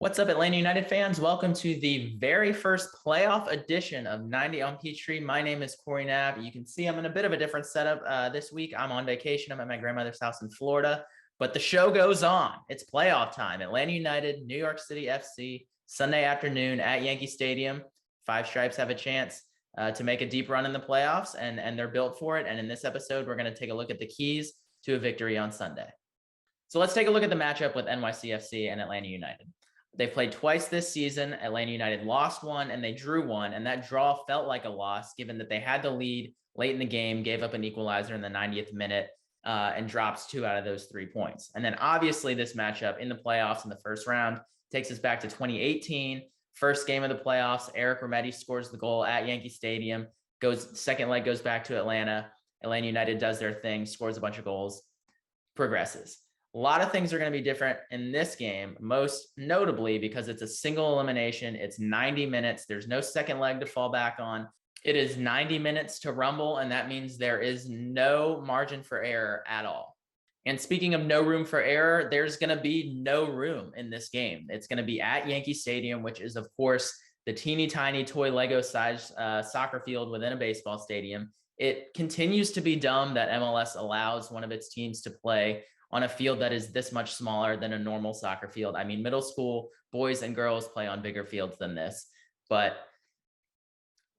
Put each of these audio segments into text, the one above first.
What's up, Atlanta United fans? Welcome to the very first playoff edition of 90 on Peachtree. My name is Corey Knapp. You can see I'm in a bit of a different setup this week. I'm on vacation. I'm at my grandmother's house in Florida, but the show goes on. It's playoff time. Atlanta United, New York City FC, Sunday afternoon at Yankee Stadium. Five Stripes have a chance to make a deep run in the playoffs, and they're built for it. And in this episode, we're going to take a look at the keys to a victory on Sunday. So let's take a look at the matchup with NYCFC and Atlanta United. They played twice this season. Atlanta United lost one and they drew one. And that draw felt like a loss given that they had the lead late in the game, gave up an equalizer in the 90th minute, and drops 2 out of those 3 points. And then obviously this matchup in the playoffs in the first round takes us back to 2018. First game of the playoffs, Eric Remedi scores the goal at Yankee Stadium. Second leg goes back to Atlanta. Atlanta United does their thing, scores a bunch of goals, progresses. A lot of things are going to be different in this game, most notably because it's a single elimination. It's 90 minutes. There's no second leg to fall back on. It is 90 minutes to rumble, and that means there is no margin for error at all. And speaking of no room for error, there's going to be no room in this game. It's going to be at Yankee Stadium, which is, of course, the teeny tiny toy Lego-sized soccer field within a baseball stadium. It continues to be dumb that MLS allows one of its teams to play on a field that is this much smaller than a normal soccer field. I mean, middle school boys and girls play on bigger fields than this, but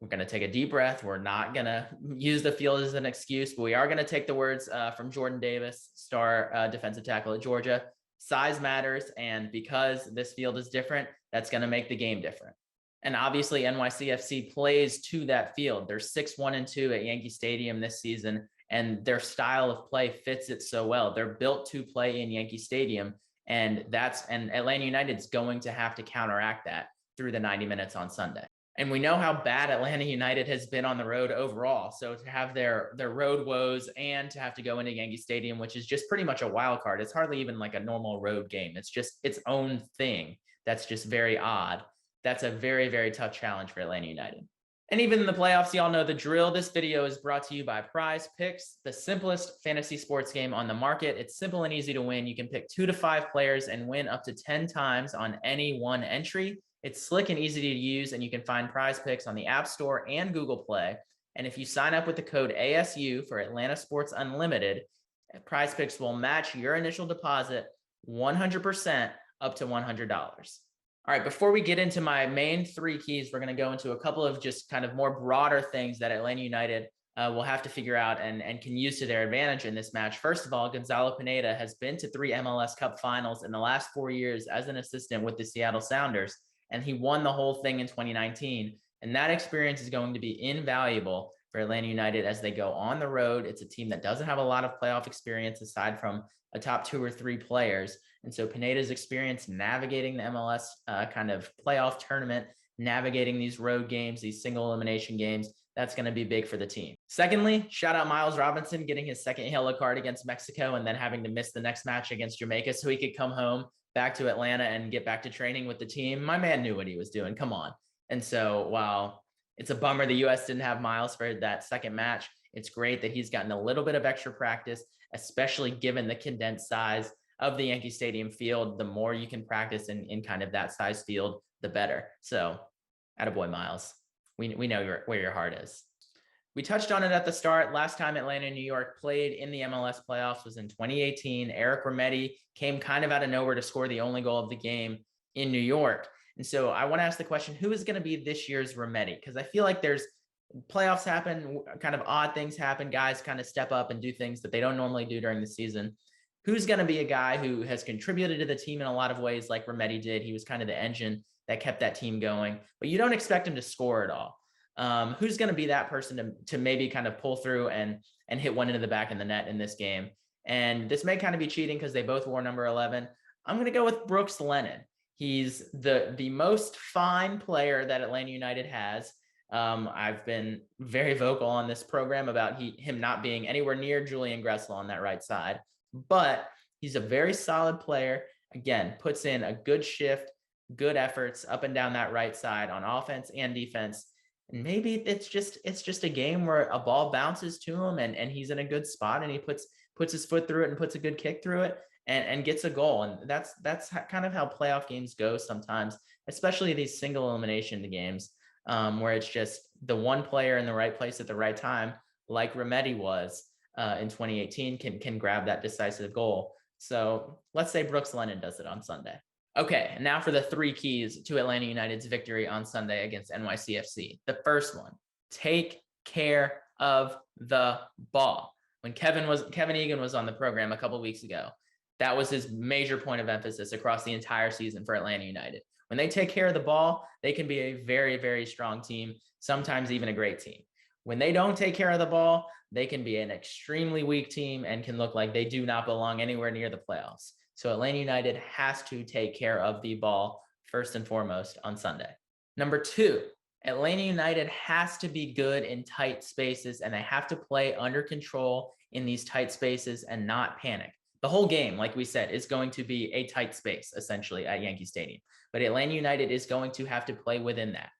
we're going to take a deep breath. We're not going to use the field as an excuse, but we are going to take the words from Jordan Davis, star defensive tackle at Georgia. Size matters, and because this field is different, that's going to make the game different. And obviously NYCFC plays to that field. They're 6-1-2 at Yankee Stadium this season, and their style of play fits it so well. They're built to play in Yankee Stadium, and Atlanta United's going to have to counteract that through the 90 minutes on Sunday. And we know how bad Atlanta United has been on the road overall. So to have their road woes and to have to go into Yankee Stadium, which is just pretty much a wild card. It's hardly even like a normal road game. It's just its own thing. That's just very odd. That's a very, very tough challenge for Atlanta United. And even in the playoffs, y'all know the drill. This video is brought to you by Prize Picks, the simplest fantasy sports game on the market. It's simple and easy to win. You can pick 2 to 5 players and win up to 10 times on any one entry. It's slick and easy to use, and you can find Prize Picks on the App Store and Google Play. And if you sign up with the code ASU for Atlanta Sports Unlimited, Prize Picks will match your initial deposit 100% up to $100. All right, before we get into my main 3 keys, we're going to go into a couple of just kind of more broader things that Atlanta United will have to figure out and can use to their advantage in this match. First of all, Gonzalo Pineda has been to 3 MLS Cup finals in the last 4 years as an assistant with the Seattle Sounders, and he won the whole thing in 2019. And that experience is going to be invaluable for Atlanta United as they go on the road. It's a team that doesn't have a lot of playoff experience aside from a top 2 or 3 players. And so Pineda's experience navigating the MLS kind of playoff tournament, navigating these road games, these single elimination games, that's going to be big for the team. Secondly, shout out Miles Robinson getting his second yellow card against Mexico and then having to miss the next match against Jamaica so he could come home back to Atlanta and get back to training with the team. My man knew what he was doing. Come on. And so while it's a bummer the U.S. didn't have Miles for that second match, it's great that he's gotten a little bit of extra practice, especially given the condensed size of the Yankee Stadium field. The more you can practice in kind of that size field, the better. So attaboy, Miles. We know where your heart is. We touched on it at the start. Last time Atlanta and New York played in the MLS playoffs was in 2018. Eric Remedi came kind of out of nowhere to score the only goal of the game in New York. And so I want to ask the question, who is going to be this year's Remedi? Because I feel like there's playoffs happen, kind of odd things happen. Guys kind of step up and do things that they don't normally do during the season. Who's going to be a guy who has contributed to the team in a lot of ways like Remedi did? He was kind of the engine that kept that team going, but you don't expect him to score at all. Who's going to be that person to maybe kind of pull through and hit one into the back of the net in this game? And this may kind of be cheating because they both wore number 11. I'm going to go with Brooks Lennon. He's the most fine player that Atlanta United has. I've been very vocal on this program about him not being anywhere near Julian Gressel on that right side, but he's a very solid player. Again, puts in a good shift, good efforts up and down that right side on offense and defense. And maybe it's just a game where a ball bounces to him and he's in a good spot and he puts his foot through it and puts a good kick through it. and gets a goal. And that's kind of how playoff games go sometimes, especially these single elimination games, where it's just the one player in the right place at the right time, like Remedi was in 2018, can grab that decisive goal. So let's say Brooks Lennon does it on Sunday. Okay, now for the 3 keys to Atlanta United's victory on Sunday against NYCFC. The first one, take care of the ball. When Kevin Egan was on the program a couple of weeks ago, that was his major point of emphasis across the entire season for Atlanta United. When they take care of the ball, they can be a very, very strong team, sometimes even a great team. When they don't take care of the ball, they can be an extremely weak team and can look like they do not belong anywhere near the playoffs. So Atlanta United has to take care of the ball first and foremost on Sunday. Number 2, Atlanta United has to be good in tight spaces, and they have to play under control in these tight spaces and not panic. The whole game, like we said, is going to be a tight space, essentially, at Yankee Stadium. But Atlanta United is going to have to play within that.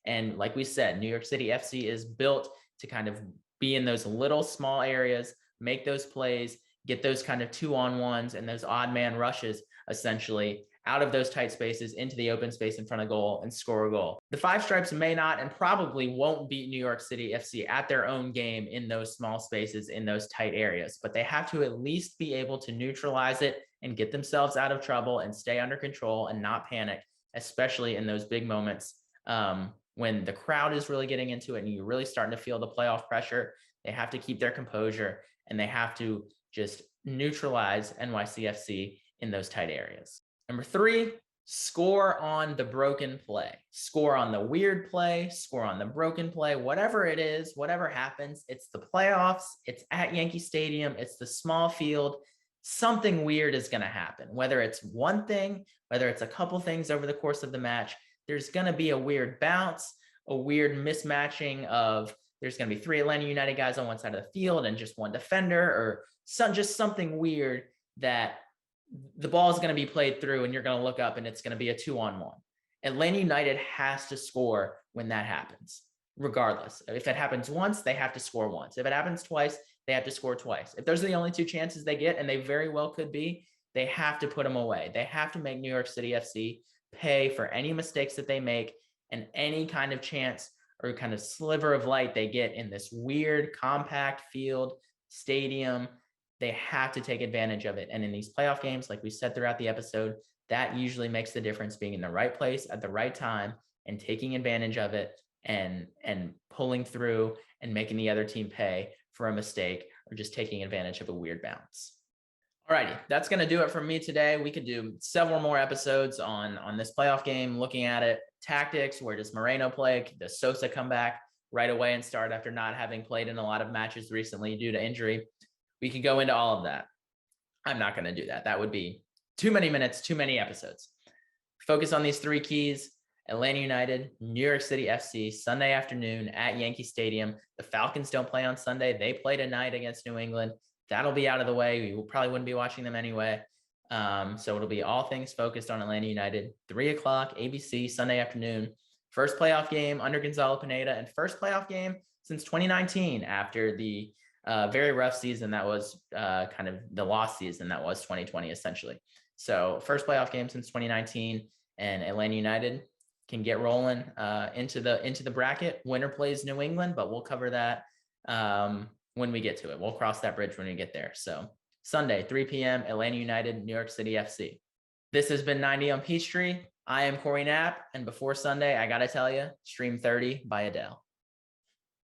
And like we said, New York City FC is built to kind of be in those little small areas, make those plays, get those kind of 2-on-1s and those odd man rushes, essentially, out of those tight spaces into the open space in front of goal and score a goal. The Five Stripes may not and probably won't beat New York City FC at their own game in those small spaces, in those tight areas, but they have to at least be able to neutralize it and get themselves out of trouble and stay under control and not panic, especially in those big moments when the crowd is really getting into it and you're really starting to feel the playoff pressure. They have to keep their composure and they have to just neutralize NYCFC in those tight areas. Number 3, score on the broken play. Score on the weird play, score on the broken play, whatever it is, whatever happens. It's the playoffs, it's at Yankee Stadium, it's the small field. Something weird is going to happen, whether it's one thing, whether it's a couple things over the course of the match. There's going to be a weird bounce, a weird mismatching of there's going to be 3 Atlanta United guys on one side of the field and just one defender, or just something weird that the ball is going to be played through and you're going to look up and it's going to be a 2-on-1. Atlanta United has to score when that happens, regardless. If it happens once, they have to score once. If it happens twice, they have to score twice. If those are the only 2 chances they get, and they very well could be, they have to put them away. They have to make New York City FC pay for any mistakes that they make and any kind of chance or kind of sliver of light they get in this weird, compact field, stadium. They have to take advantage of it. And in these playoff games, like we said throughout the episode, that usually makes the difference, being in the right place at the right time and taking advantage of it and pulling through and making the other team pay for a mistake or just taking advantage of a weird bounce. Alrighty, that's going to do it from me today. We could do several more episodes on this playoff game, looking at it. Tactics, where does Moreno play? Does Sosa come back right away and start after not having played in a lot of matches recently due to injury? We could go into all of that. I'm not going to do that. That would be too many minutes, too many episodes. Focus on these 3 keys. Atlanta United, New York City FC, Sunday afternoon at Yankee Stadium. The Falcons don't play on Sunday. They play tonight against New England. That'll be out of the way. We probably wouldn't be watching them anyway. So it'll be all things focused on Atlanta United. 3 o'clock, ABC, Sunday afternoon. First playoff game under Gonzalo Pineda, and first playoff game since 2019 after the very rough season that was kind of the lost season that was 2020, essentially. So first playoff game since 2019, and Atlanta United can get rolling into the bracket. Winner plays New England, but we'll cover that when we get to it. We'll cross that bridge when we get there. So Sunday, 3 p.m., Atlanta United, New York City FC. This has been 90 on Peachtree. I am Corey Knapp, and before Sunday, I got to tell you, stream 30 by Adele.